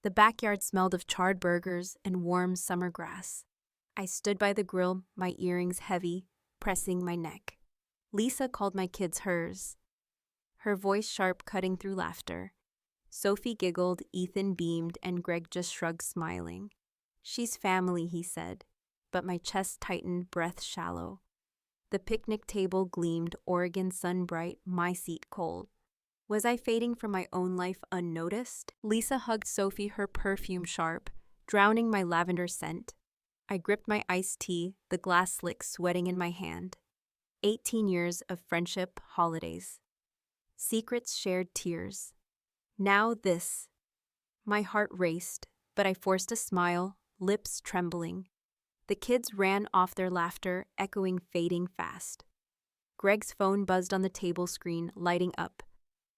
The backyard smelled of charred burgers and warm summer grass. I stood by the grill, my earrings heavy, pressing my neck. Lisa called my kids hers, her voice sharp, cutting through laughter. Sophie giggled, Ethan beamed, and Greg just shrugged, smiling. She's family, he said, but my chest tightened, breath shallow. The picnic table gleamed, Oregon sun bright, my seat cold. Was I fading from my own life unnoticed? Lisa hugged Sophie, her perfume sharp, drowning my lavender scent. I gripped my iced tea, the glass slick, sweating in my hand. 18 years of friendship, holidays. Secrets, shared tears. Now this. My heart raced, but I forced a smile, lips trembling. The kids ran off, their laughter echoing, fading fast. Greg's phone buzzed on the table screen, lighting up.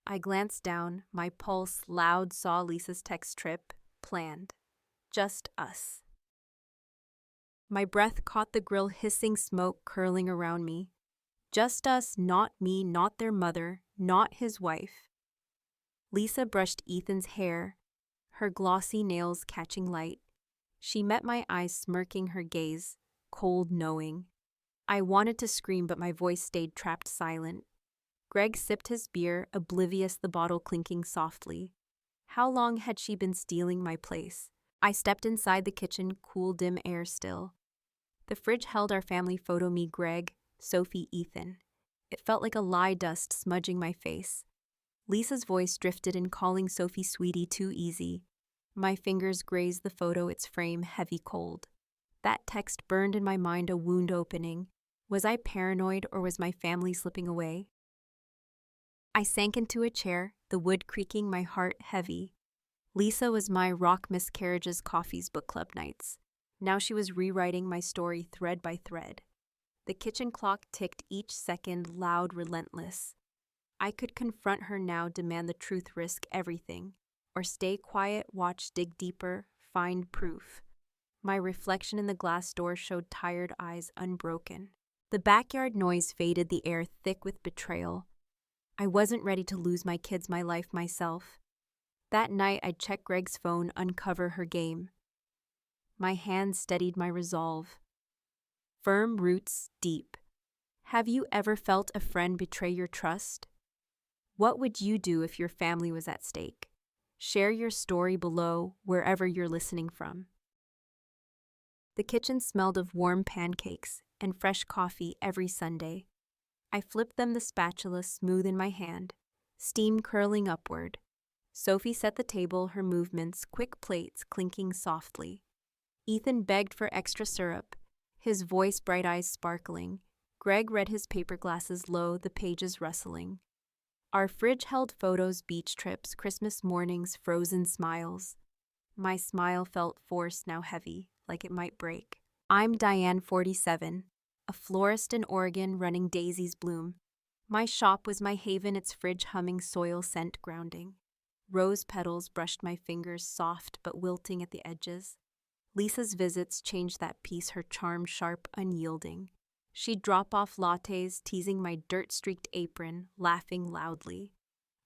I glanced down, my pulse loud, saw Lisa's text, trip planned. Just us. My breath caught the grill, hissing, smoke curling around me. Just us, not me, not their mother, not his wife. Lisa brushed Ethan's hair, her glossy nails catching light. She met my eyes, smirking, her gaze, cold, knowing. I wanted to scream, but my voice stayed trapped, silent. Greg sipped his beer, oblivious, the bottle clinking softly. How long had she been stealing my place? I stepped inside the kitchen, cool, dim air still. The fridge held our family photo, me, Greg, Sophie, Ethan. It felt like a lie, dust smudging my face. Lisa's voice drifted in, calling Sophie sweetie, too easy. My fingers grazed the photo, its frame heavy, cold. That text burned in my mind, a wound opening. Was I paranoid, or was my family slipping away? I sank into a chair, the wood creaking, my heart heavy. Lisa was my rock, miscarriages, coffees, book club nights. Now she was rewriting my story thread by thread. The kitchen clock ticked, each second loud, relentless. I could confront her now, demand the truth, risk everything. Or stay quiet, watch, dig deeper, find proof. My reflection in the glass door showed tired eyes, unbroken. The backyard noise faded, the air thick with betrayal. I wasn't ready to lose my kids, my life, myself. That night I'd check Greg's phone, uncover her game. My hands steadied, my resolve. Firm roots, deep. Have you ever felt a friend betray your trust? What would you do if your family was at stake? Share your story below, wherever you're listening from. The kitchen smelled of warm pancakes and fresh coffee every Sunday. I flipped them, the spatula smooth in my hand, steam curling upward. Sophie set the table, her movements, quick plates clinking softly. Ethan begged for extra syrup, his voice, bright eyes sparkling. Greg read his paper, glasses low, the pages rustling. Our fridge held photos, beach trips, Christmas mornings, frozen smiles. My smile felt forced, now heavy, like it might break. I'm Diane, 47, a florist in Oregon, running daisies bloom. My shop was my haven, its fridge humming, soil scent grounding. Rose petals brushed my fingers, soft but wilting at the edges. Lisa's visits changed that peace, her charm sharp, unyielding. She'd drop off lattes, teasing my dirt-streaked apron, laughing loudly.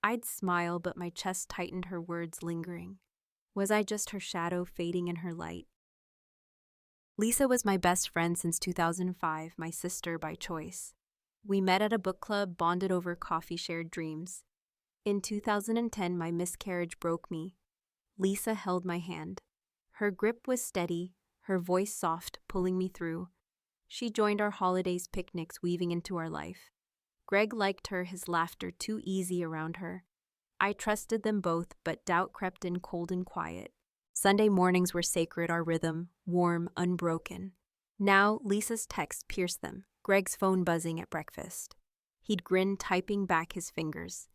I'd smile, but my chest tightened, her words lingering. Was I just her shadow, fading in her light? Lisa was my best friend since 2005, my sister by choice. We met at a book club, bonded over coffee, shared dreams. In 2010, my miscarriage broke me. Lisa held my hand. Her grip was steady, her voice soft, pulling me through. She joined our holidays, picnics, weaving into our life. Greg liked her, his laughter too easy around her. I trusted them both, but doubt crept in, cold and quiet. Sunday mornings were sacred, our rhythm, warm, unbroken. Now, Lisa's texts pierced them, Greg's phone buzzing at breakfast. He'd grin, typing back his fingers.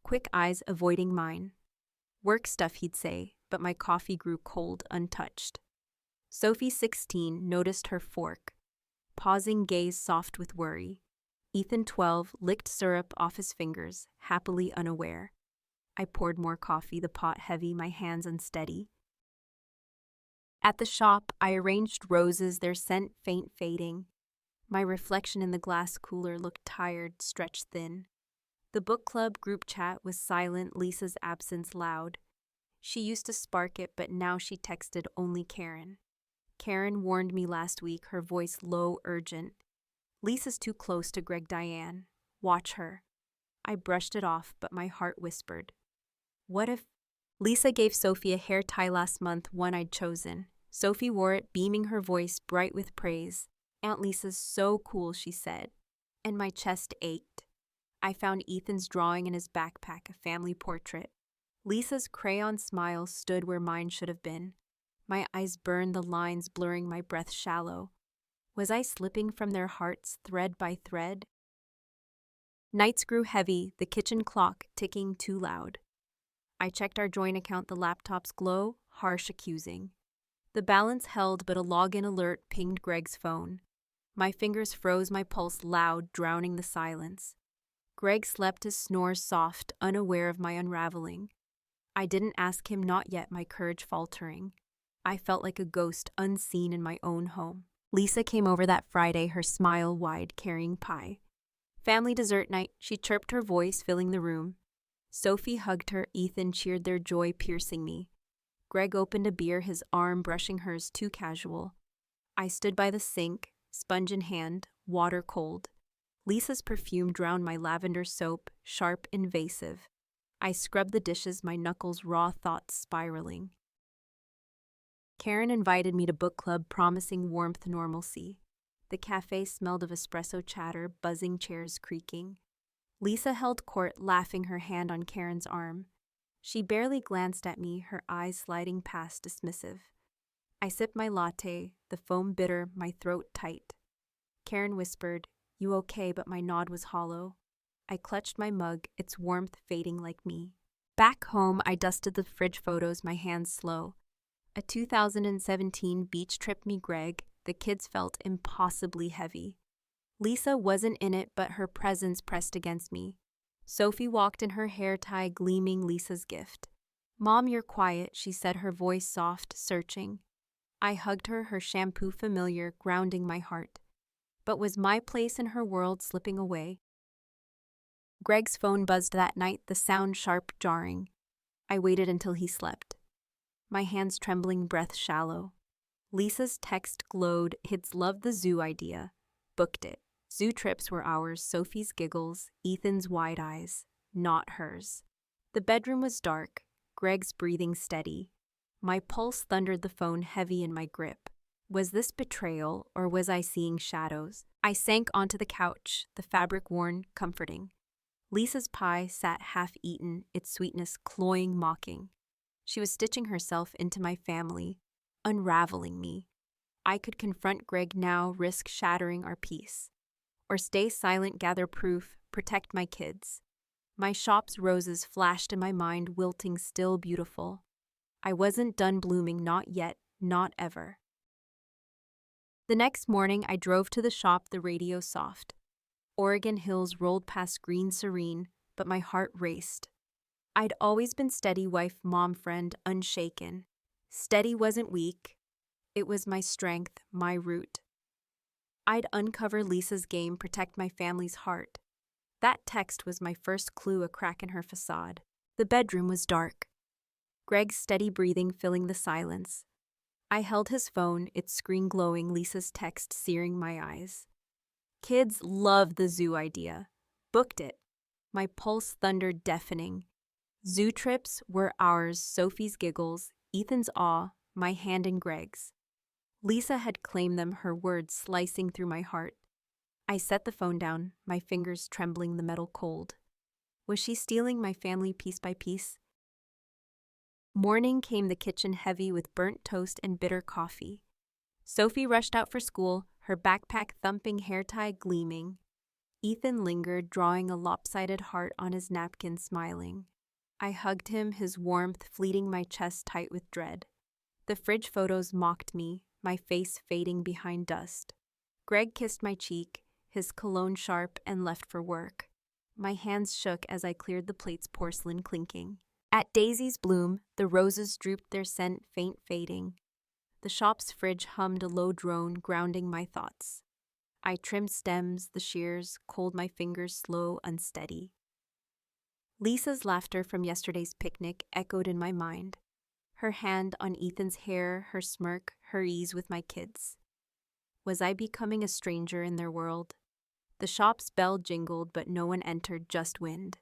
Quick eyes avoiding mine. Work stuff, he'd say, but my coffee grew cold, untouched. Sophie, 16, noticed her fork. Pausing, gaze soft with worry. Ethan, 12, licked syrup off his fingers, happily unaware. I poured more coffee, the pot heavy, my hands unsteady. At the shop, I arranged roses, their scent faint fading. My reflection in the glass cooler looked tired, stretched thin. The book club group chat was silent, Lisa's absence loud. She used to spark it, but now she texted only Karen. Karen warned me last week, her voice low, urgent. Lisa's too close to Diane. Watch her. I brushed it off, but my heart whispered. What if... Lisa gave Sophie a hair tie last month, one I'd chosen. Sophie wore it, beaming her voice bright with praise. Aunt Lisa's so cool, she said. And my chest ached. I found Ethan's drawing in his backpack, a family portrait. Lisa's crayon smile stood where mine should have been. My eyes burned, the lines blurring, my breath shallow. Was I slipping from their hearts thread by thread? Nights grew heavy, the kitchen clock ticking too loud. I checked our joint account, the laptop's glow, harsh, accusing. The balance held, but a login alert pinged Greg's phone. My fingers froze, my pulse loud, drowning the silence. Greg slept, his snores soft, unaware of my unraveling. I didn't ask him, not yet, my courage faltering. I felt like a ghost, unseen in my own home. Lisa came over that Friday, her smile wide, carrying pie. Family dessert night, she chirped, her voice filling the room. Sophie hugged her, Ethan cheered, their joy piercing me. Greg opened a beer, his arm brushing hers, too casual. I stood by the sink, sponge in hand, water cold. Lisa's perfume drowned my lavender soap, sharp, invasive. I scrubbed the dishes, my knuckles raw, thoughts spiraling. Karen invited me to book club, promising warmth, normalcy. The cafe smelled of espresso chatter, buzzing chairs creaking. Lisa held court, laughing, her hand on Karen's arm. She barely glanced at me, her eyes sliding past, dismissive. I sipped my latte, the foam bitter, my throat tight. Karen whispered, "You okay?" but my nod was hollow. I clutched my mug, its warmth fading like me. Back home, I dusted the fridge photos, my hands slow. A 2017 beach trip, me, Greg. The kids felt impossibly heavy. Lisa wasn't in it, but her presence pressed against me. Sophie walked in her hair tie, gleaming, Lisa's gift. "Mom, you're quiet," she said, her voice soft, searching. I hugged her, her shampoo familiar, grounding my heart. But was my place in her world slipping away? Greg's phone buzzed that night, the sound sharp, jarring. I waited until he slept. My hands trembling, breath shallow. Lisa's text glowed, "Kids love the zoo idea." Booked it. Zoo trips were ours, Sophie's giggles, Ethan's wide eyes, not hers. The bedroom was dark, Greg's breathing steady. My pulse thundered, the phone heavy in my grip. Was this betrayal, or was I seeing shadows? I sank onto the couch, the fabric worn, comforting. Lisa's pie sat half-eaten, its sweetness cloying, mocking. She was stitching herself into my family, unraveling me. I could confront Greg now, risk shattering our peace. Or stay silent, gather proof, protect my kids. My shop's roses flashed in my mind, wilting, still beautiful. I wasn't done blooming, not yet, not ever. The next morning, I drove to the shop, the radio soft. Oregon hills rolled past, green serene, but my heart raced. I'd always been steady, wife, mom, friend, unshaken. Steady wasn't weak. It was my strength, my root. I'd uncover Lisa's game, protect my family's heart. That text was my first clue, a crack in her facade. The bedroom was dark. Greg's steady breathing filling the silence. I held his phone, its screen glowing, Lisa's text searing my eyes. "Kids love the zoo idea." Booked it. My pulse thundered, deafening. Zoo trips were ours, Sophie's giggles, Ethan's awe, my hand in Greg's. Lisa had claimed them, her words slicing through my heart. I set the phone down, my fingers trembling, the metal cold. Was she stealing my family piece by piece? Morning came, the kitchen heavy with burnt toast and bitter coffee. Sophie rushed out for school, her backpack thumping, hair tie gleaming. Ethan lingered, drawing a lopsided heart on his napkin, smiling. I hugged him, his warmth fleeting my chest tight with dread. The fridge photos mocked me, my face fading behind dust. Greg kissed my cheek, his cologne sharp, and left for work. My hands shook as I cleared the plates, porcelain clinking. At Daisy's bloom, the roses drooped, their scent faint fading. The shop's fridge hummed a low drone, grounding my thoughts. I trimmed stems, the shears, cold, my fingers slow, unsteady. Lisa's laughter from yesterday's picnic echoed in my mind. Her hand on Ethan's hair, her smirk, her ease with my kids. Was I becoming a stranger in their world? The shop's bell jingled, but no one entered, just wind.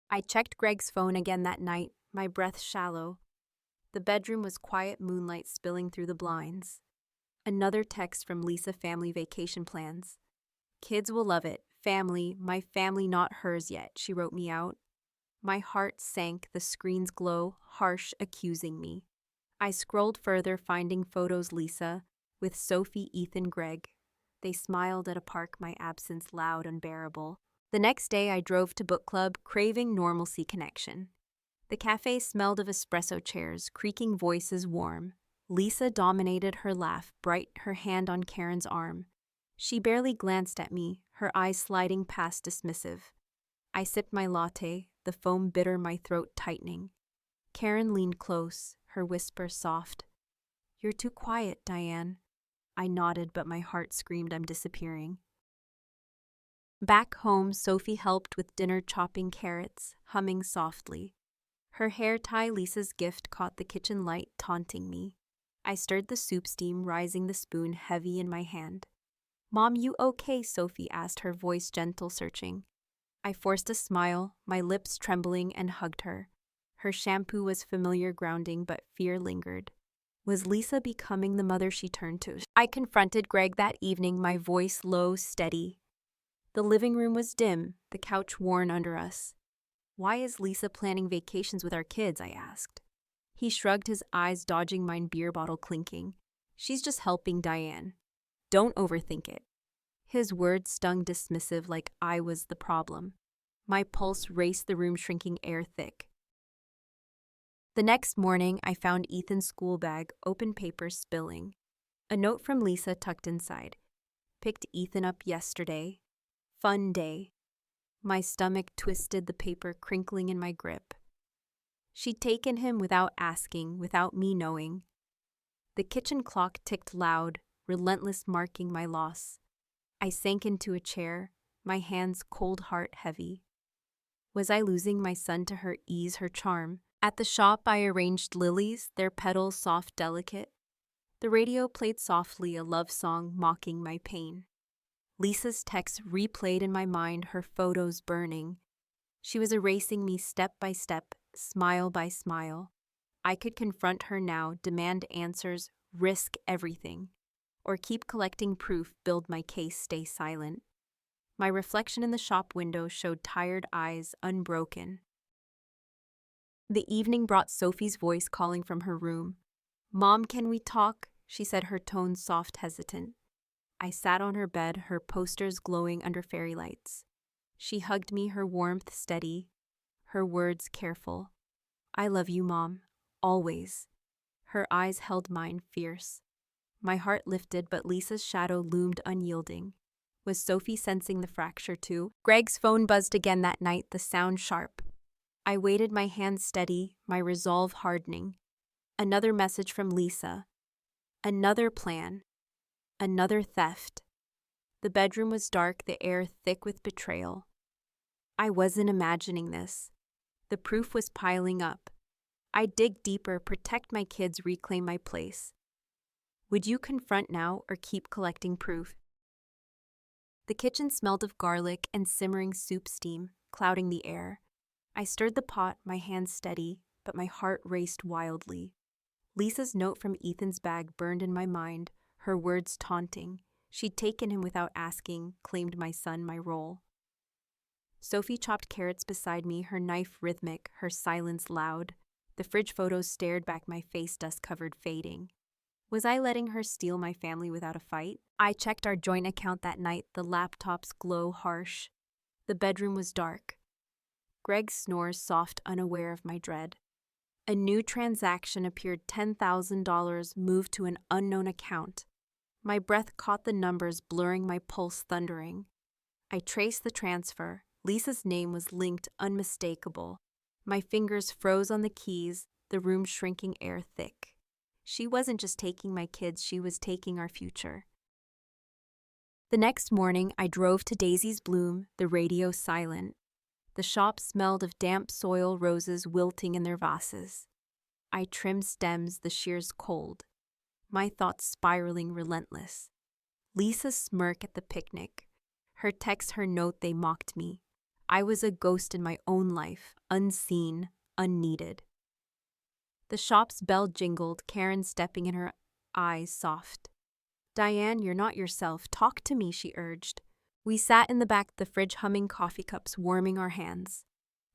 I checked Greg's phone again that night, my breath shallow. The bedroom was quiet, moonlight spilling through the blinds. Another text from Lisa, family vacation plans. Kids will love it. Family, my family, not hers yet, she wrote me out. My heart sank, the screen's glow, harsh, accusing me. I scrolled further, finding photos Lisa, with Sophie, Ethan, Greg. They smiled at a park, my absence loud, unbearable. The next day I drove to book club, craving normalcy connection. The cafe smelled of espresso chairs, creaking voices warm. Lisa dominated her laugh, bright, her hand on Karen's arm. She barely glanced at me, her eyes sliding past dismissive. I sipped my latte, the foam bitter, my throat tightening. Karen leaned close, her whisper soft. You're too quiet, Diane. I nodded, but my heart screamed I'm disappearing. Back home, Sophie helped with dinner, chopping carrots, humming softly. Her hair tie, Lisa's gift, caught the kitchen light, taunting me. I stirred the soup, steam rising, the spoon heavy in my hand. Mom, you okay? Sophie asked, her voice gentle, searching. I forced a smile, my lips trembling, and hugged her. Her shampoo was familiar, grounding, but fear lingered. Was Lisa becoming the mother she turned to? I confronted Greg that evening, my voice low, steady. The living room was dim, the couch worn under us. Why is Lisa planning vacations with our kids? I asked. He shrugged, his eyes dodging mine, beer bottle clinking. She's just helping Diane. Don't overthink it. His words stung dismissive, like I was the problem. My pulse raced, the room shrinking, air thick. The next morning, I found Ethan's school bag, open paper spilling. A note from Lisa tucked inside. Picked Ethan up yesterday. Fun day. My stomach twisted, the paper crinkling in my grip. She'd taken him without asking, without me knowing. The kitchen clock ticked loud, relentless, marking my loss. I sank into a chair, my hands cold, heart heavy. Was I losing my son to her ease, her charm? At the shop I arranged lilies, their petals soft, delicate. The radio played softly, a love song mocking my pain. Lisa's text replayed in my mind, her photos burning. She was erasing me step by step, smile by smile. I could confront her now, demand answers, risk everything. Or keep collecting proof, build my case, stay silent. My reflection in the shop window showed tired eyes, unbroken. The evening brought Sophie's voice calling from her room. Mom, can we talk? She said, her tone soft, hesitant. I sat on her bed, her posters glowing under fairy lights. She hugged me, her warmth steady, her words careful. I love you, Mom, always. Her eyes held mine, fierce. My heart lifted, but Lisa's shadow loomed unyielding. Was Sophie sensing the fracture too? Greg's phone buzzed again that night, the sound sharp. I waited, my hands steady, my resolve hardening. Another message from Lisa. Another plan. Another theft. The bedroom was dark, the air thick with betrayal. I wasn't imagining this. The proof was piling up. I'd dig deeper, protect my kids, reclaim my place. Would you confront now or keep collecting proof? The kitchen smelled of garlic and simmering soup steam, clouding the air. I stirred the pot, my hands steady, but my heart raced wildly. Lisa's note from Ethan's bag burned in my mind, her words taunting. She'd taken him without asking, claimed my son, my role. Sophie chopped carrots beside me, her knife rhythmic, her silence loud. The fridge photos stared back, my face dust-covered, fading. Was I letting her steal my family without a fight? I checked our joint account that night, the laptop's glow harsh. The bedroom was dark. Greg snores soft, unaware of my dread. A new transaction appeared, $10,000 moved to an unknown account. My breath caught the numbers, blurring, my pulse thundering. I traced the transfer. Lisa's name was linked, unmistakable. My fingers froze on the keys, the room shrinking, air thick. She wasn't just taking my kids, she was taking our future. The next morning, I drove to Daisy's Bloom, the radio silent. The shop smelled of damp soil, roses wilting in their vases. I trimmed stems, the shears cold, my thoughts spiraling relentless. Lisa's smirk at the picnic, her text, her note, they mocked me. I was a ghost in my own life, unseen, unneeded. The shop's bell jingled, Karen stepping in, her eyes soft. Diane, you're not yourself. Talk to me, she urged. We sat in the back, the fridge humming, coffee cups warming our hands.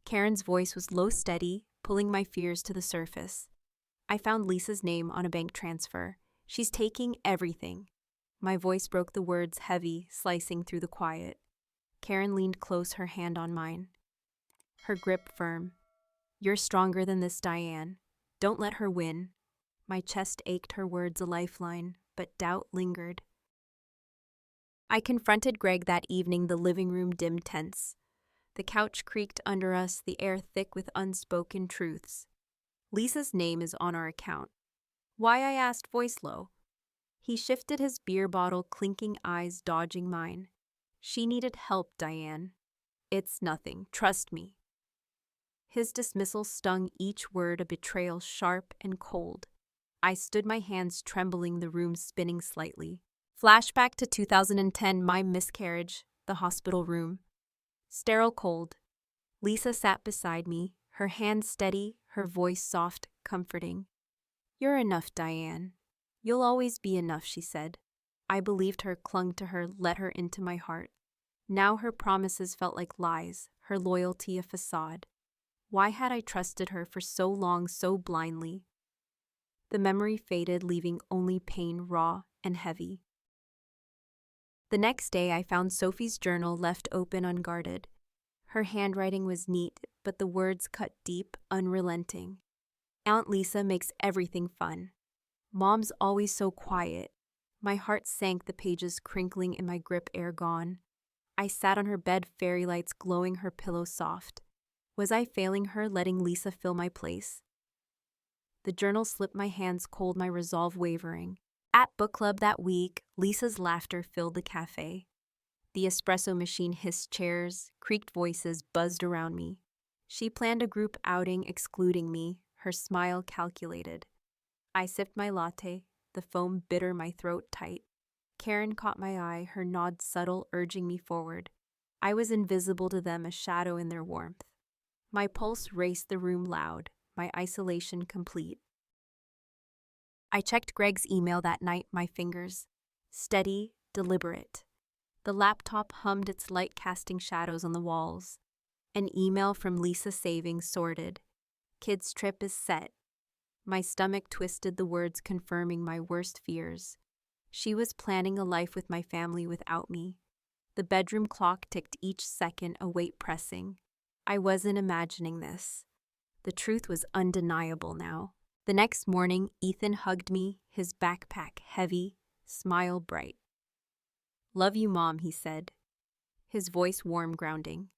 Karen's voice was low, steady, pulling my fears to the surface. I found Lisa's name on a bank transfer. She's taking everything. My voice broke, the words heavy, slicing through the quiet. Karen leaned close, her hand on mine. Her grip firm. You're stronger than this, Diane. Don't let her win. My chest ached, her words a lifeline, but doubt lingered. I confronted Greg that evening, the living room dim, tense. The couch creaked under us, the air thick with unspoken truths. Lisa's name is on our account. Why, I asked, voice low. He shifted, his beer bottle, clinking, eyes dodging mine. She needed help, Diane. It's nothing, trust me. His dismissal stung, each word a betrayal, sharp and cold. I stood, my hands trembling, the room spinning slightly. Flashback to 2010, my miscarriage, the hospital room. Sterile cold. Lisa sat beside me, her hand steady, her voice soft, comforting. You're enough, Diane. You'll always be enough, she said. I believed her, clung to her, let her into my heart. Now her promises felt like lies, her loyalty a facade. Why had I trusted her for so long, so blindly? The memory faded, leaving only pain, raw and heavy. The next day I found Sophie's journal left open, unguarded. Her handwriting was neat, but the words cut deep, unrelenting. Aunt Lisa makes everything fun. Mom's always so quiet. My heart sank, the pages crinkling in my grip, air gone. I sat on her bed, fairy lights glowing, her pillow soft. Was I failing her, letting Lisa fill my place? The journal slipped my hands cold, my resolve wavering. At book club that week, Lisa's laughter filled the cafe. The espresso machine hissed, chairs, creaked, voices buzzed around me. She planned a group outing, excluding me, her smile calculated. I sipped my latte, the foam bitter, my throat tight. Karen caught my eye, her nod subtle, urging me forward. I was invisible to them, a shadow in their warmth. My pulse raced, the room loud, my isolation complete. I checked Greg's email that night, my fingers steady, deliberate. The laptop hummed, its light casting shadows on the walls. An email from Lisa savings sorted. Kids' trip is set. My stomach twisted, the words confirming my worst fears. She was planning a life with my family without me. The bedroom clock ticked, each second a weight pressing. I wasn't imagining this. The truth was undeniable now. The next morning, Ethan hugged me, his backpack heavy, smile bright. Love you, Mom, he said, his voice warm, grounding.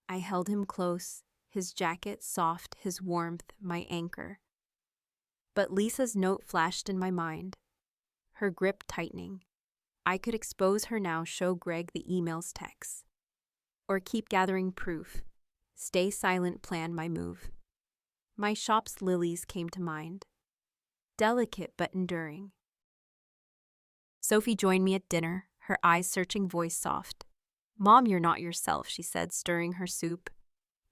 I held him close, his jacket soft, his warmth my anchor. But Lisa's note flashed in my mind, her grip tightening. I could expose her now, show Greg the email's texts. Or keep gathering proof. Stay silent, plan my move. My shop's lilies came to mind. Delicate but enduring. Sophie joined me at dinner, her eyes searching, voice soft. Mom, you're not yourself, she said, stirring her soup.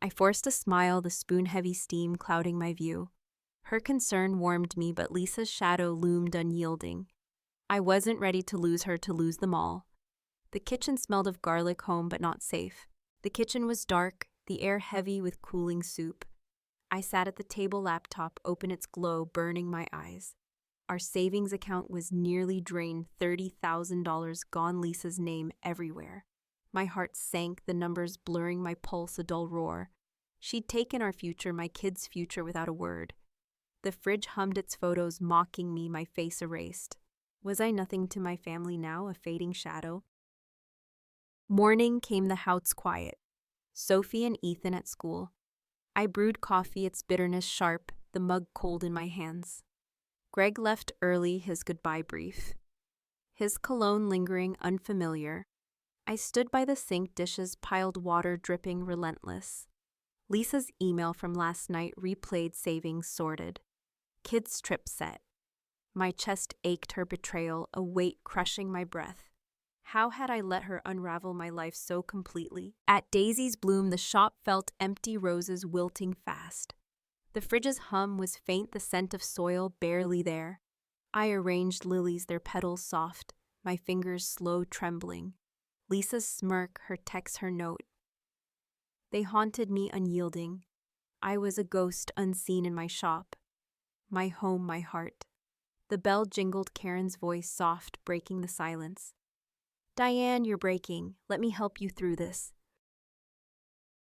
I forced a smile, the spoon-heavy steam clouding my view. Her concern warmed me, but Lisa's shadow loomed unyielding. I wasn't ready to lose her, to lose them all. The kitchen smelled of garlic, home but not safe. The kitchen was dark, the air heavy with cooling soup. I sat at the table, laptop open, its glow burning my eyes. Our savings account was nearly drained, $30,000 gone, Lisa's name everywhere. My heart sank, the numbers blurring my pulse, a dull roar. She'd taken our future, my kids' future, without a word. The fridge hummed, its photos mocking me, my face erased. Was I nothing to my family now, a fading shadow? Morning came, the house quiet. Sophie and Ethan at school. I brewed coffee, its bitterness sharp, the mug cold in my hands. Greg left early, his goodbye brief. His cologne lingering, unfamiliar. I stood by the sink, dishes piled, water dripping, relentless. Lisa's email from last night replayed, savings sorted. Kids' trip set. My chest ached her betrayal, a weight crushing my breath. How had I let her unravel my life so completely? At Daisy's Bloom, the shop felt empty, roses wilting fast. The fridge's hum was faint, the scent of soil barely there. I arranged lilies, their petals soft, my fingers slow trembling. Lisa's smirk, her text, her note. They haunted me unyielding. I was a ghost unseen in my shop. My home, my heart. The bell jingled, Karen's voice soft, breaking the silence. Diane, you're breaking. Let me help you through this.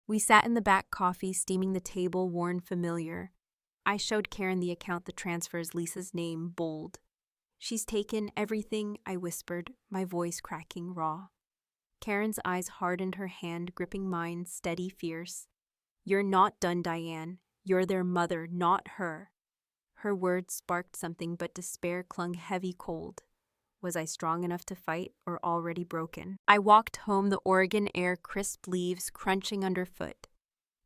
We sat in the back, coffee steaming, the table worn familiar. I showed Karen the account, the transfers, Lisa's name bold. She's taken everything, I whispered, my voice cracking raw. Karen's eyes hardened, her hand gripping mine, steady, fierce. You're not done, Diane. You're their mother, not her. Her words sparked something, but despair clung heavy, cold. Was I strong enough to fight, or already broken? I walked home, the Oregon air, crisp leaves crunching underfoot.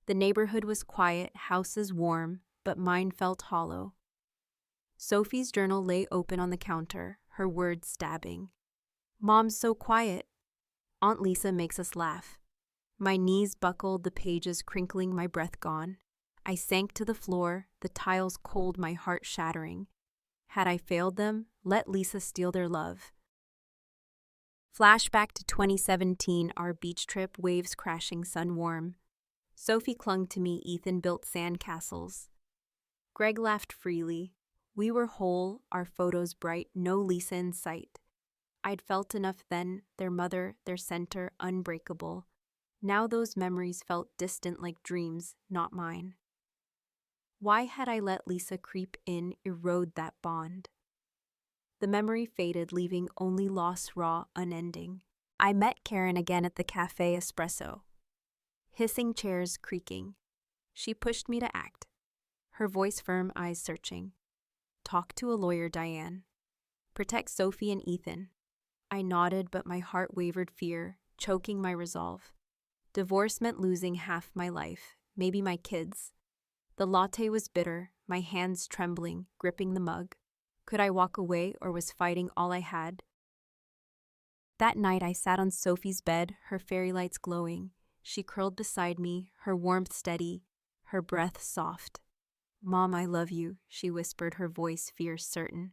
The neighborhood was quiet, houses warm, but mine felt hollow. Sophie's journal lay open on the counter, her words stabbing. Mom's so quiet. Aunt Lisa makes us laugh. My knees buckled, the pages crinkling, my breath gone. I sank to the floor, the tiles cold, my heart shattering. Had I failed them, let Lisa steal their love. Flashback to 2017, our beach trip, waves crashing, sun warm. Sophie clung to me, Ethan built sand castles. Greg laughed freely. We were whole, our photos bright, no Lisa in sight. I'd felt enough then, their mother, their center, unbreakable. Now those memories felt distant, like dreams, not mine. Why had I let Lisa creep in, erode that bond? The memory faded, leaving only loss raw, unending. I met Karen again at the cafe espresso. Hissing chairs creaking. She pushed me to act. Her voice firm, eyes searching. Talk to a lawyer, Diane. Protect Sophie and Ethan. I nodded, but my heart wavered, fear, choking my resolve. Divorce meant losing half my life, maybe my kids. The latte was bitter, my hands trembling, gripping the mug. Could I walk away, or was fighting all I had? That night I sat on Sophie's bed, her fairy lights glowing. She curled beside me, her warmth steady, her breath soft. Mom, I love you, she whispered, her voice fierce, certain.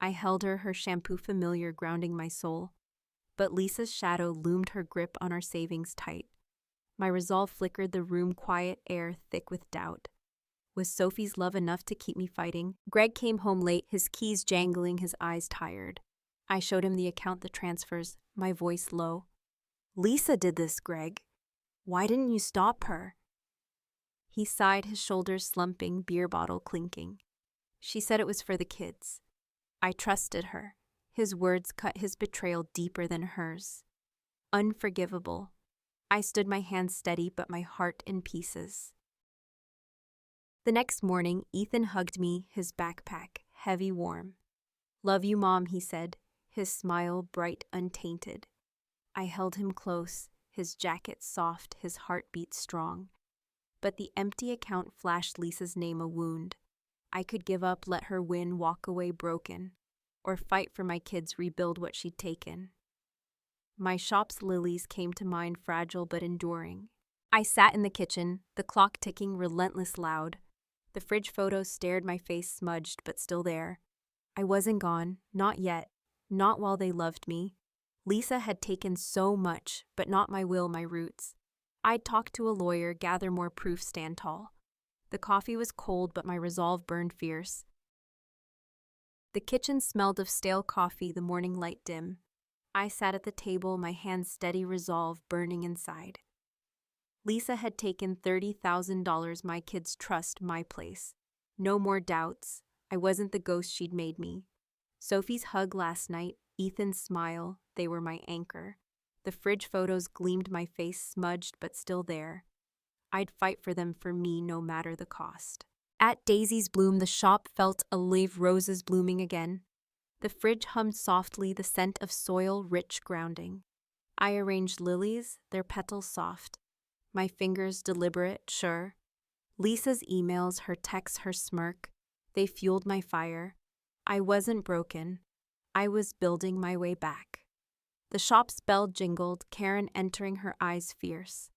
I held her, her shampoo familiar, grounding my soul. But Lisa's shadow loomed, her grip on our savings tight. My resolve flickered, the room quiet, air thick with doubt. Was Sophie's love enough to keep me fighting? Greg came home late, his keys jangling, his eyes tired. I showed him the account, the transfers, my voice low. Lisa did this, Greg. Why didn't you stop her? He sighed, his shoulders slumping, beer bottle clinking. She said it was for the kids. I trusted her. His words cut his betrayal deeper than hers. Unforgivable. I stood, my hands steady, but my heart in pieces. The next morning, Ethan hugged me, his backpack heavy, warm. Love you, Mom, he said, his smile bright, untainted. I held him close, his jacket soft, his heartbeat strong. But the empty account flashed Lisa's name, a wound. I could give up, let her win, walk away broken, or fight for my kids, rebuild what she'd taken. My shop's lilies came to mind, fragile but enduring. I sat in the kitchen, the clock ticking, relentless loud. The fridge photos stared, my face smudged but still there. I wasn't gone, not yet, not while they loved me. Lisa had taken so much, but not my will, my roots. I'd talk to a lawyer, gather more proof, stand tall. The coffee was cold, but my resolve burned fierce. The kitchen smelled of stale coffee, the morning light dim. I sat at the table, my hands steady, resolve burning inside. Lisa had taken $30,000, my kids' trust, my place. No more doubts. I wasn't the ghost she'd made me. Sophie's hug last night, Ethan's smile, they were my anchor. The fridge photos gleamed, my face smudged but still there. I'd fight for them, for me, no matter the cost. At Daisy's Bloom, the shop felt alive, roses blooming again. The fridge hummed softly, the scent of soil rich grounding. I arranged lilies, their petals soft. My fingers deliberate, sure. Lisa's emails, her texts, her smirk. They fueled my fire. I wasn't broken. I was building my way back. The shop's bell jingled, Karen entering, her eyes fierce.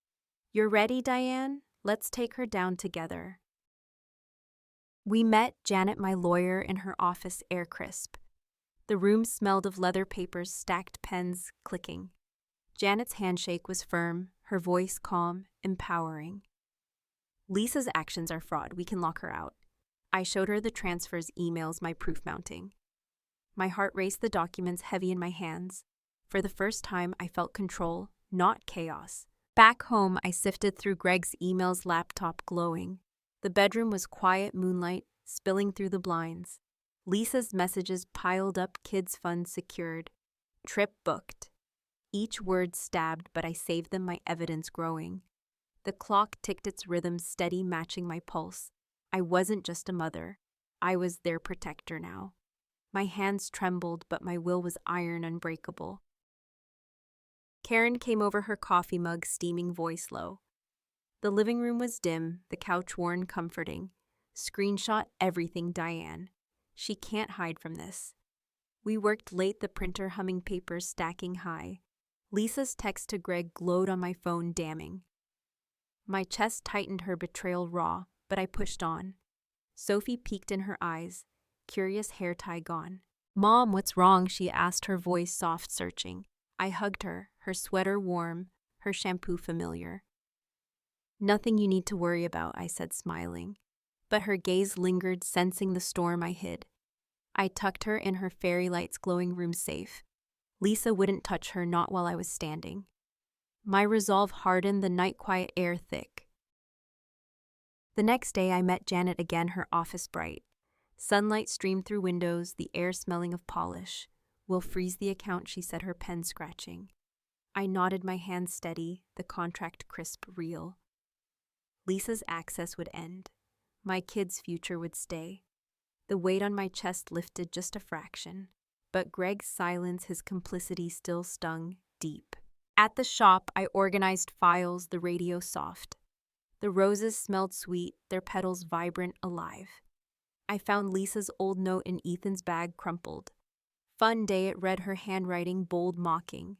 "You're ready, Diane? Let's take her down together." We met Janet, my lawyer, in her office, air crisp. The room smelled of leather papers, stacked pens clicking. Janet's handshake was firm, her voice calm, empowering. "Lisa's actions are fraud. We can lock her out." I showed her the transfers, emails, my proof mounting. My heart raced, the documents heavy in my hands. For the first time, I felt control, not chaos. Back home, I sifted through Greg's emails, laptop glowing. The bedroom was quiet, moonlight spilling through the blinds. Lisa's messages piled up, kids' funds secured. Trip booked. Each word stabbed, but I saved them, my evidence growing. The clock ticked, its rhythm steady, matching my pulse. I wasn't just a mother. I was their protector now. My hands trembled, but my will was iron, unbreakable. Karen came over, her coffee mug steaming, voice low. The living room was dim, the couch worn, comforting. Screenshot everything, Diane. She can't hide from this. We worked late, the printer humming, papers stacking high. Lisa's text to Greg glowed on my phone, damning. My chest tightened, her betrayal raw, but I pushed on. Sophie peeked in, her eyes, curious hair tie gone. "Mom, what's wrong?" she asked, her voice soft, searching. I hugged her sweater warm, her shampoo familiar. "Nothing you need to worry about," I said, smiling. But her gaze lingered, sensing the storm I hid. I tucked her in, her fairy lights glowing room safe. Lisa wouldn't touch her, not while I was standing. My resolve hardened, the night quiet air thick. The next day I met Janet again, her office bright. Sunlight streamed through windows, the air smelling of polish. "We'll freeze the account," she said, her pen scratching. I nodded, my hand steady, the contract crisp, real. Lisa's access would end. My kids' future would stay. The weight on my chest lifted just a fraction. But Greg's silence, his complicity still stung deep. At the shop, I organized files, the radio soft. The roses smelled sweet, their petals vibrant, alive. I found Lisa's old note in Ethan's bag, crumpled. "Fun day," it read, her handwriting bold, mocking.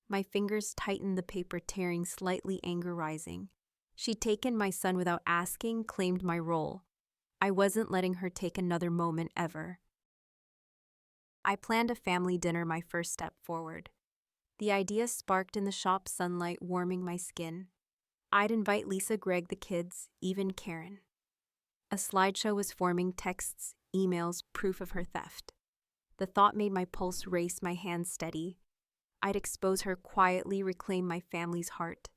My fingers tightened, the paper tearing, slightly anger rising. She'd taken my son without asking, claimed my role. I wasn't letting her take another moment ever. I planned a family dinner, my first step forward. The idea sparked in the shop, sunlight warming my skin. I'd invite Lisa, Greg, the kids, even Karen. A slideshow was forming, texts, emails, proof of her theft. The thought made my pulse race, my hands steady. I'd expose her quietly, reclaim my family's heart.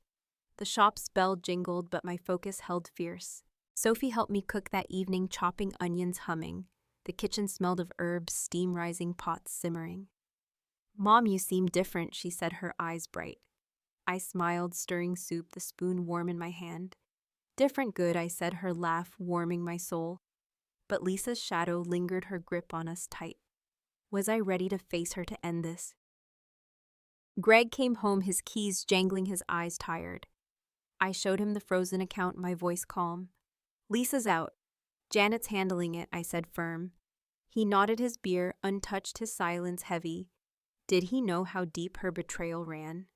The shop's bell jingled, but my focus held fierce. Sophie helped me cook that evening, chopping onions, humming. The kitchen smelled of herbs, steam rising, pots simmering. "Mom, you seem different," she said, her eyes bright. I smiled, stirring soup, the spoon warm in my hand. "Different good," I said, her laugh warming my soul. But Lisa's shadow lingered, her grip on us tight. Was I ready to face her, to end this? Greg came home, his keys jangling, his eyes tired. I showed him the frozen account, my voice calm. "Lisa's out. Janet's handling it," I said, firm. He nodded, his beer untouched, his silence heavy. Did he know how deep her betrayal ran?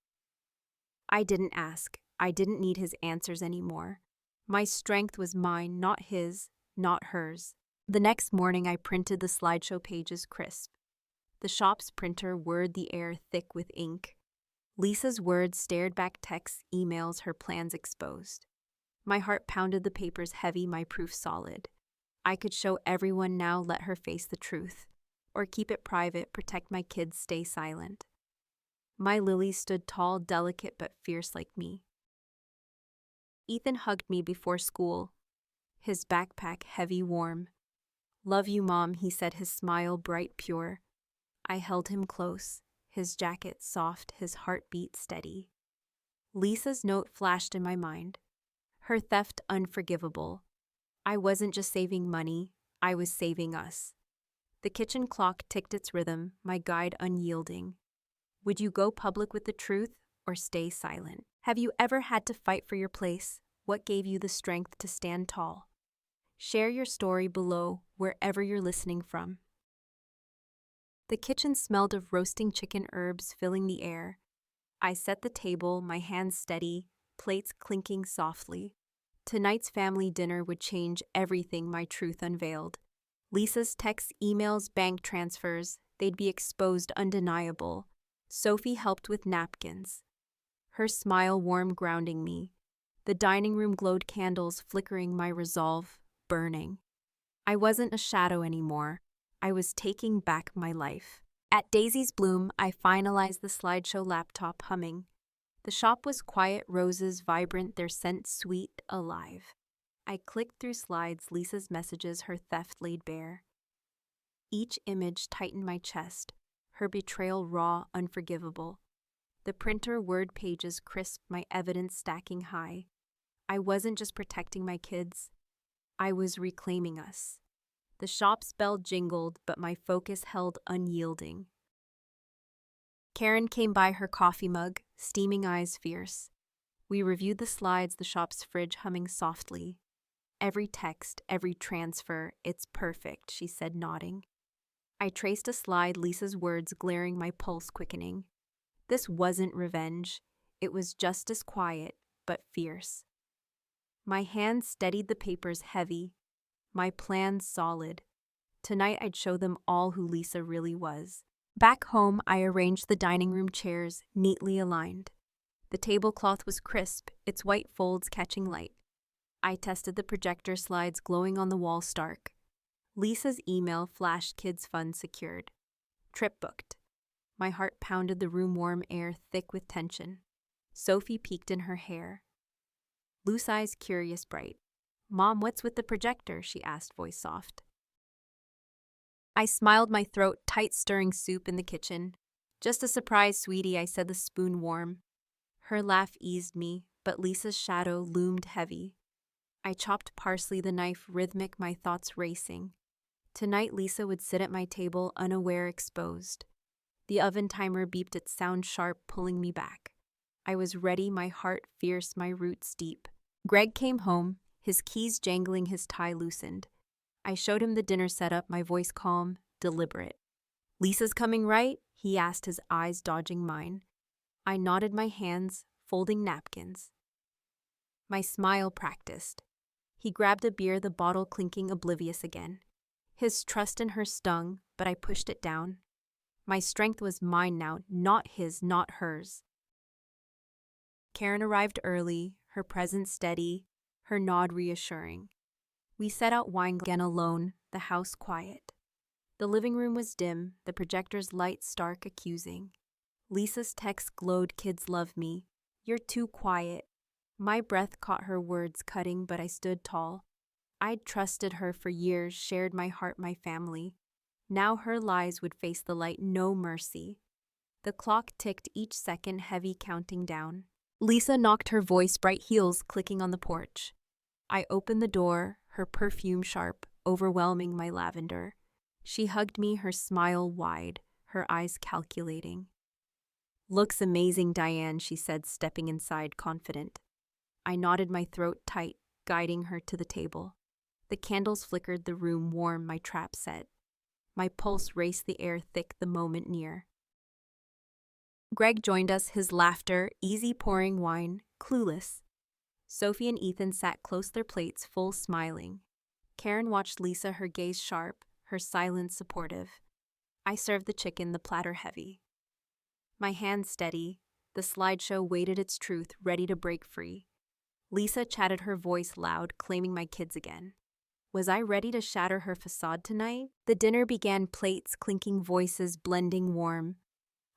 I didn't ask. I didn't need his answers anymore. My strength was mine, not his, not hers. The next morning I printed the slideshow pages crisp. The shop's printer whirred, the air thick with ink. Lisa's words stared back, texts, emails, her plans exposed. My heart pounded, the papers heavy, my proof solid. I could show everyone now, let her face the truth. Or keep it private, protect my kids, stay silent. My Lily stood tall, delicate but fierce like me. Ethan hugged me before school, his backpack heavy, warm. "Love you, Mom," he said, his smile bright, pure. I held him close, his jacket soft, his heartbeat steady. Lisa's note flashed in my mind. Her theft unforgivable. I wasn't just saving money, I was saving us. The kitchen clock ticked its rhythm, my guide unyielding. Would you go public with the truth or stay silent? Have you ever had to fight for your place? What gave you the strength to stand tall? Share your story below wherever you're listening from. The kitchen smelled of roasting chicken herbs filling the air. I set the table, my hands steady, plates clinking softly. Tonight's family dinner would change everything my truth unveiled. Lisa's texts, emails, bank transfers, they'd be exposed undeniable. Sophie helped with napkins. Her smile warm grounding me. The dining room glowed candles flickering my resolve, burning. I wasn't a shadow anymore. I was taking back my life. At Daisy's Bloom, I finalized the slideshow laptop humming. The shop was quiet, roses vibrant, their scent sweet, alive. I clicked through slides, Lisa's messages, her theft laid bare. Each image tightened my chest, her betrayal raw, unforgivable. The printer word pages crisped, my evidence stacking high. I wasn't just protecting my kids, I was reclaiming us. The shop's bell jingled, but my focus held unyielding. Karen came by, her coffee mug, steaming eyes fierce. We reviewed the slides, the shop's fridge humming softly. Every text, every transfer, it's perfect, she said, nodding. I traced a slide, Lisa's words glaring, my pulse quickening. This wasn't revenge. It was justice, quiet, but fierce. My hands steadied the papers heavy, my plans solid. Tonight I'd show them all who Lisa really was. Back home, I arranged the dining room chairs, neatly aligned. The tablecloth was crisp, its white folds catching light. I tested the projector, slides glowing on the wall stark. Lisa's email flashed, kids' fund secured. Trip booked. My heart pounded, the room warm, air thick with tension. Sophie peeked in, her hair. Loose eyes curious, bright. Mom, what's with the projector? She asked, voice soft. I smiled, my throat tight, stirring soup in the kitchen. Just a surprise, sweetie, I said, the spoon warm. Her laugh eased me, but Lisa's shadow loomed heavy. I chopped parsley, the knife rhythmic, my thoughts racing. Tonight Lisa would sit at my table, unaware, exposed. The oven timer beeped, its sound sharp, pulling me back. I was ready, my heart fierce, my roots deep. Greg came home, his keys jangling, his tie loosened. I showed him the dinner setup, my voice calm, deliberate. Lisa's coming, right? He asked, his eyes dodging mine. I nodded, my hands folding napkins. My smile practiced. He grabbed a beer, the bottle clinking, oblivious again. His trust in her stung, but I pushed it down. My strength was mine now, not his, not hers. Karen arrived early, her presence steady, her nod reassuring. We set out wine again alone, the house quiet. The living room was dim, the projector's light stark, accusing. Lisa's text glowed, kids love me. You're too quiet. My breath caught her words cutting, but I stood tall. I'd trusted her for years, shared my heart, my family. Now her lies would face the light, no mercy. The clock ticked, each second heavy, counting down. Lisa knocked, her voice, bright heels clicking on the porch. I opened the door, her perfume sharp, overwhelming my lavender. She hugged me, her smile wide, her eyes calculating. Looks amazing, Diane, she said, stepping inside, confident. I nodded, my throat tight, guiding her to the table. The candles flickered, the room warm, my trap set. My pulse raced, the air thick, the moment near. Greg joined us, his laughter, easy pouring wine, clueless. Sophie and Ethan sat close, their plates full, smiling. Karen watched Lisa, her gaze sharp, her silence supportive. I served the chicken, the platter heavy. My hands steady, the slideshow waited its truth, ready to break free. Lisa chatted, her voice loud, claiming my kids again. Was I ready to shatter her facade tonight? The dinner began, plates clinking, voices blending warm.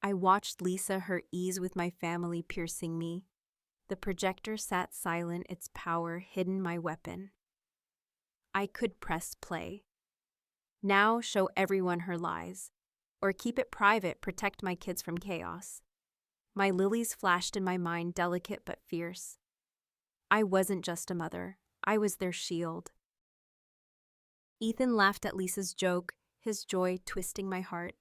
I watched Lisa, her ease with my family piercing me. The projector sat silent, its power hidden, my weapon. I could press play. Now show everyone her lies. Or keep it private, protect my kids from chaos. My lilies flashed in my mind, delicate but fierce. I wasn't just a mother, I was their shield. Ethan laughed at Lisa's joke, his joy twisting my heart.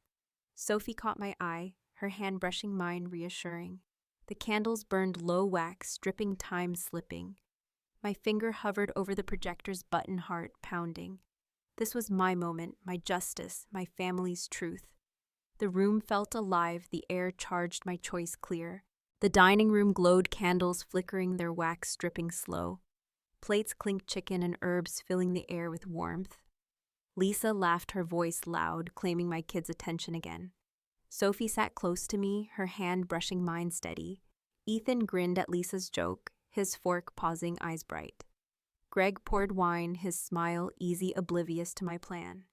Sophie caught my eye, her hand brushing mine, reassuring. The candles burned low wax, dripping, time slipping. My finger hovered over the projector's button, heart pounding. This was my moment, my justice, my family's truth. The room felt alive, the air charged my choice clear. The dining room glowed, candles flickering, their wax dripping slow. Plates clinked, chicken and herbs filling the air with warmth. Lisa laughed, her voice loud, claiming my kids' attention again. Sophie sat close to me, her hand brushing mine steady. Ethan grinned at Lisa's joke, his fork pausing, eyes bright. Greg poured wine, his smile easy, oblivious to my plan.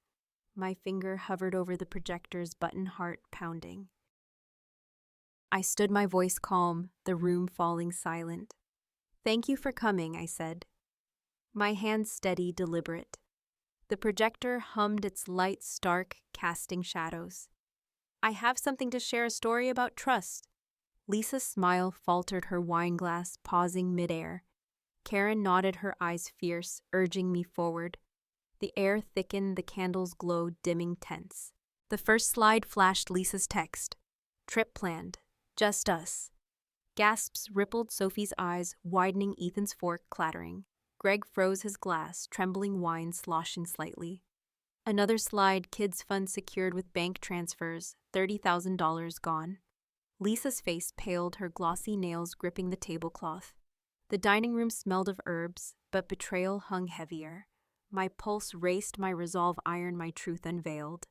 My finger hovered over the projector's button, heart pounding. I stood, my voice calm, the room falling silent. "Thank you for coming," I said. My hands steady, deliberate. The projector hummed, its light stark, casting shadows. "I have something to share, a story about trust." Lisa's smile faltered, her wine glass pausing midair. Karen nodded, her eyes fierce, urging me forward. The air thickened, the candles glowed, dimming tense. The first slide flashed Lisa's text. "Trip planned. Just us." Gasps rippled Sophie's eyes, widening, Ethan's fork clattering. Greg froze, his glass, trembling, wine sloshing slightly. Another slide, kids' fund secured with bank transfers, $30,000 gone. Lisa's face paled, her glossy nails gripping the tablecloth. The dining room smelled of herbs, but betrayal hung heavier. My pulse raced, my resolve iron, my truth unveiled.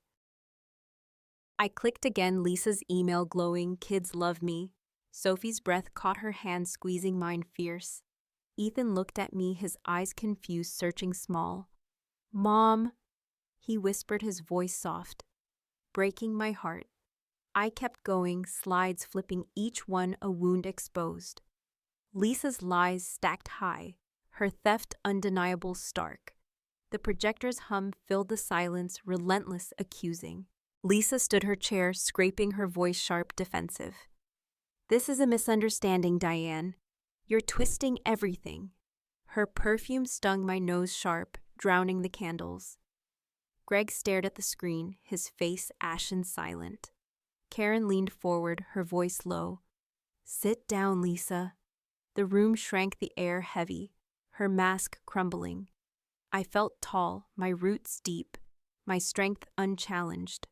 I clicked again, Lisa's email glowing, "Kids love me." Sophie's breath caught her hand, squeezing mine fierce. Ethan looked at me, his eyes confused, searching small. "Mom," he whispered, his voice soft, breaking my heart. I kept going, slides flipping, each one a wound exposed. Lisa's lies stacked high, her theft undeniable, stark. The projector's hum filled the silence, relentless, accusing. Lisa stood her chair, scraping, her voice sharp, defensive. "This is a misunderstanding, Diane. You're twisting everything." Her perfume stung my nose sharp, drowning the candles. Greg stared at the screen, his face ashen silent. Karen leaned forward, her voice low. "Sit down, Lisa." The room shrank, the air heavy, her mask crumbling. I felt tall, my roots deep, my strength unchallenged.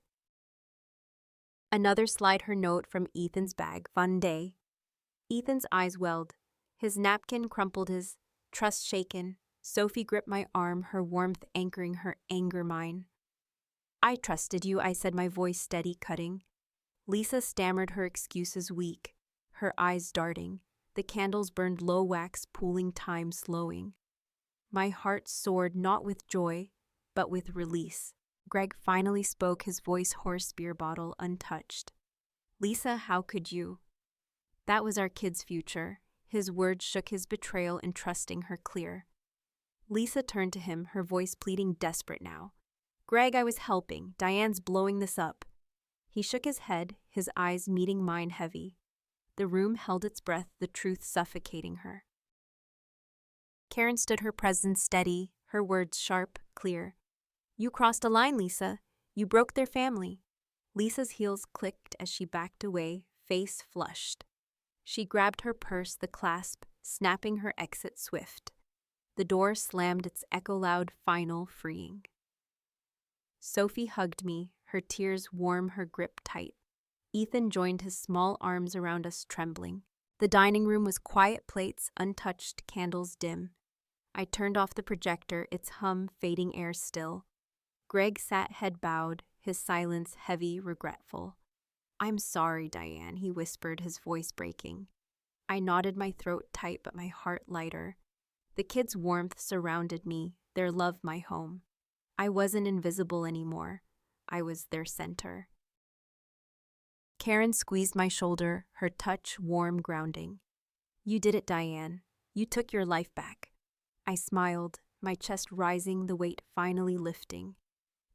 Another slide, her note from Ethan's bag, "Fun day." Ethan's eyes welled. His napkin crumpled, his trust shaken. Sophie gripped my arm, her warmth anchoring, her anger mine. "I trusted you," I said, my voice steady, cutting. Lisa stammered, her excuses weak, her eyes darting. The candles burned low, wax pooling, time slowing. My heart soared, not with joy, but with release. Greg finally spoke, his voice hoarse, beer bottle untouched. "Lisa, how could you? That was our kid's future." His words shook, his betrayal entrusting her clear. Lisa turned to him, her voice pleading, desperate now. "Greg, I was helping. Diane's blowing this up." He shook his head, his eyes meeting mine heavy. The room held its breath, the truth suffocating her. Karen stood, her presence steady, her words sharp, clear. "You crossed a line, Lisa. You broke their family." Lisa's heels clicked as she backed away, face flushed. She grabbed her purse, the clasp, snapping her exit swift. The door slammed, its echo loud, final, freeing. Sophie hugged me, her tears warm, her grip tight. Ethan joined, his small arms around us, trembling. The dining room was quiet, plates untouched, candles dim. I turned off the projector, its hum fading, air still. Greg sat, head bowed, his silence heavy, regretful. "I'm sorry, Diane," he whispered, his voice breaking. I nodded, my throat tight but my heart lighter. The kids' warmth surrounded me, their love my home. I wasn't invisible anymore. I was their center. Karen squeezed my shoulder, her touch warm, grounding. "You did it, Diane. You took your life back." I smiled, my chest rising, the weight finally lifting.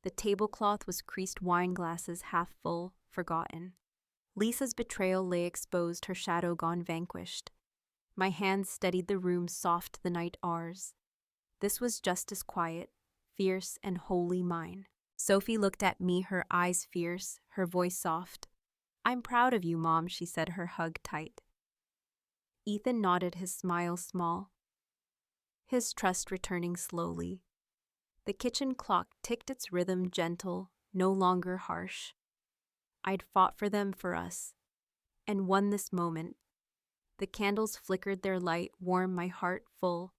The tablecloth was creased, wine glasses half full, forgotten. Lisa's betrayal lay exposed, her shadow gone, vanquished. My hands steadied the room, soft the night ours. This was justice, quiet, fierce and wholly mine. Sophie looked at me, her eyes fierce, her voice soft. "I'm proud of you, Mom," she said, her hug tight. Ethan nodded, his smile small. his trust returning slowly. The kitchen clock ticked its rhythm gentle, no longer harsh. I'd fought for them for us, and won this moment. The candles flickered their light, warm my heart full.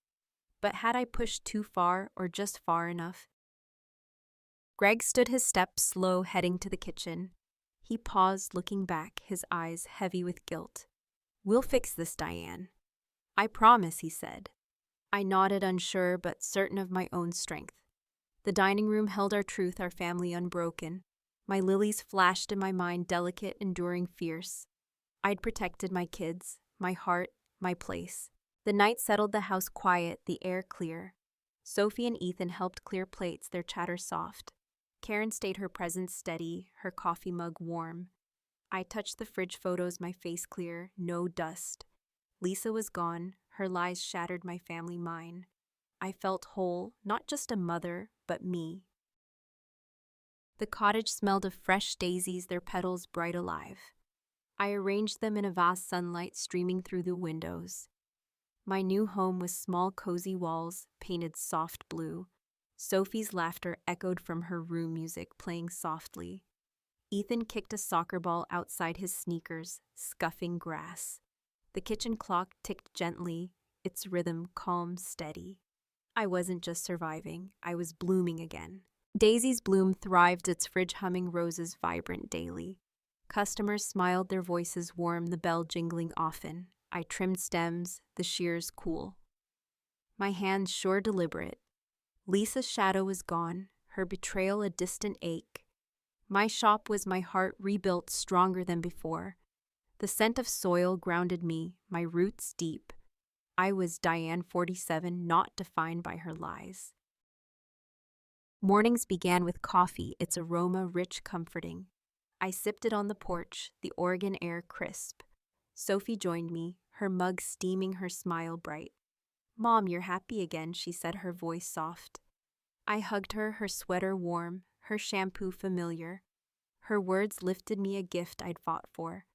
But had I pushed too far or just far enough? Greg stood his steps slow, heading to the kitchen. He paused, looking back, his eyes heavy with guilt. "We'll fix this, Diane." "I promise," he said. I nodded, unsure but certain of my own strength. The dining room held our truth, our family unbroken. My lilies flashed in my mind, delicate, enduring, fierce. I'd protected my kids, my heart, my place. The night settled, the house quiet, the air clear. Sophie and Ethan helped clear plates, their chatter soft. Karen stayed, her presence steady, her coffee mug warm. I touched the fridge photos, my face clear, no dust. Lisa was gone, her lies shattered my family mine. I felt whole, not just a mother, but me. The cottage smelled of fresh daisies, their petals bright alive. I arranged them in a vast sunlight streaming through the windows. My new home was small, cozy walls, painted soft blue. Sophie's laughter echoed from her room, music playing softly. Ethan kicked a soccer ball outside his sneakers, scuffing grass. The kitchen clock ticked gently, its rhythm calm, steady. I wasn't just surviving, I was blooming again. Daisy's bloom thrived, its fridge humming, roses vibrant daily. Customers smiled, their voices warm, the bell jingling often. I trimmed stems, the shears cool. My hands sure deliberate. Lisa's shadow was gone, her betrayal a distant ache. My shop was my heart rebuilt, stronger than before. The scent of soil grounded me, my roots deep. I was Diane, 47, not defined by her lies. Mornings began with coffee, its aroma rich, comforting. I sipped it on the porch, the Oregon air crisp. Sophie joined me, her mug steaming, her smile bright. "Mom, you're happy again," she said, her voice soft. I hugged her, her sweater warm, her shampoo familiar. Her words lifted me, a gift I'd fought for.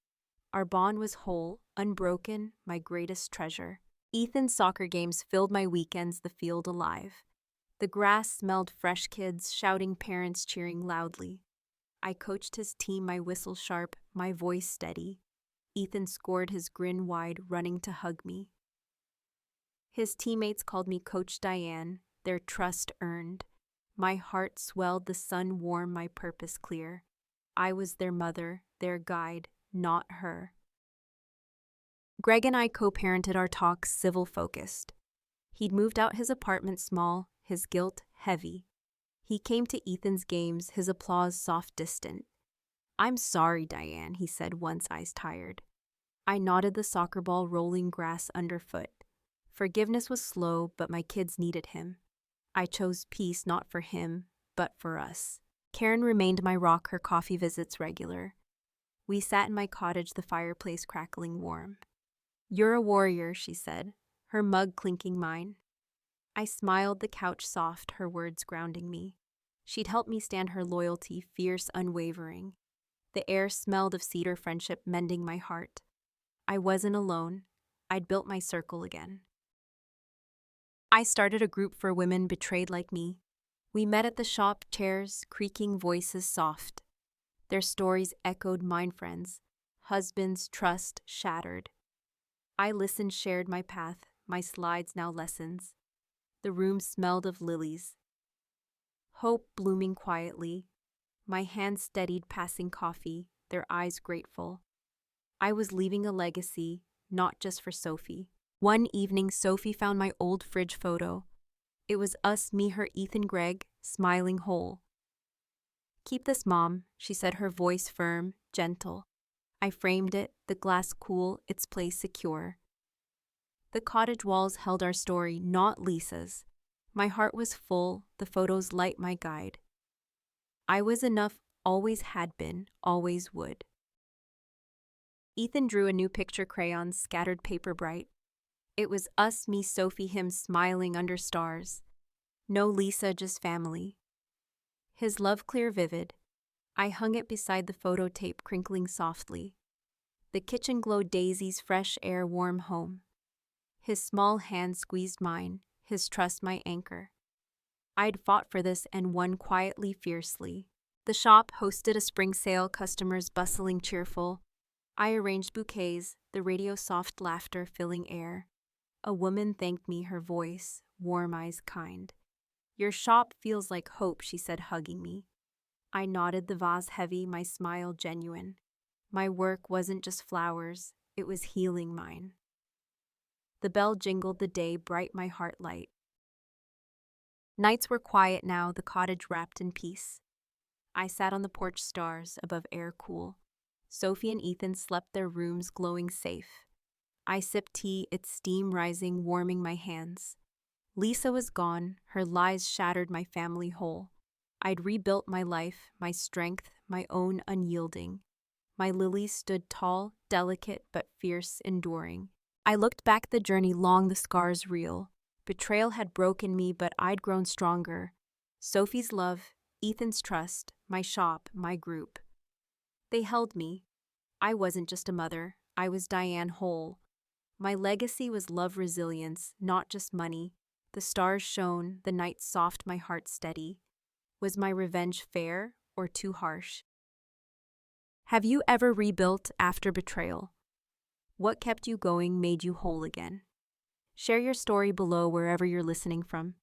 Our bond was whole, unbroken, my greatest treasure. Ethan's soccer games filled my weekends, the field alive. The grass smelled fresh, kids shouting, parents cheering loudly. I coached his team, my whistle sharp, my voice steady. Ethan scored, his grin wide, running to hug me. His teammates called me Coach Diane, their trust earned. My heart swelled, the sun warm, my purpose clear. I was their mother, their guide, not her. Greg and I co-parented, our talks civil-focused. He'd moved out, his apartment small, his guilt heavy. He came to Ethan's games, his applause soft, distant. "I'm sorry, Diane," he said once, eyes tired. I nodded, the soccer ball rolling, grass underfoot. Forgiveness was slow, but my kids needed him. I chose peace, not for him, but for us. Karen remained my rock, her coffee visits regular. We sat in my cottage, the fireplace crackling warm. "You're a warrior," she said, her mug clinking mine. I smiled, the couch soft, her words grounding me. She'd helped me stand, her loyalty fierce, unwavering. The air smelled of cedar, friendship mending my heart. I wasn't alone. I'd built my circle again. I started a group for women betrayed like me. We met at the shop, chairs creaking, voices soft. Their stories echoed mine, friends. Husbands, trust shattered. I listened, shared my path, my slides now lessons. The room smelled of lilies. Hope blooming quietly. My hands steadied, passing coffee, their eyes grateful. I was leaving a legacy, not just for Sophie. One evening, Sophie found my old fridge photo. It was us, me, her, Ethan, Greg, smiling whole. "Keep this, Mom," she said, her voice firm, gentle. I framed it, the glass cool, its place secure. The cottage walls held our story, not Lisa's. My heart was full, the photos light my guide. I was enough, always had been, always would. Ethan drew a new picture, crayons, scattered paper bright. It was us, me, Sophie, him, smiling under stars. No Lisa, just family. His love clear, vivid. I hung it beside the photo tape, crinkling softly. The kitchen glowed, daisies, fresh air, warm home. His small hand squeezed mine, his trust my anchor. I'd fought for this and won quietly, fiercely. The shop hosted a spring sale, customers bustling, cheerful. I arranged bouquets, the radio's soft laughter filling air. A woman thanked me, her voice, warm eyes kind. "Your shop feels like hope," she said, hugging me. I nodded, the vase heavy, my smile genuine. My work wasn't just flowers, it was healing mine. The bell jingled, the day bright, my heart light. Nights were quiet now, the cottage wrapped in peace. I sat on the porch, stars above, air cool. Sophie and Ethan slept, their rooms glowing safe. I sipped tea, its steam rising, warming my hands. Lisa was gone, her lies shattered my family whole. I'd rebuilt my life, my strength, my own unyielding. My lilies stood tall, delicate but fierce, enduring. I looked back, the journey long, the scars real. Betrayal had broken me, but I'd grown stronger. Sophie's love, Ethan's trust, my shop, my group. They held me. I wasn't just a mother, I was Diane whole. My legacy was love, resilience, not just money. The stars shone, the night soft, my heart steady. Was my revenge fair or too harsh? Have you ever rebuilt after betrayal? What kept you going, made you whole again? Share your story below wherever you're listening from.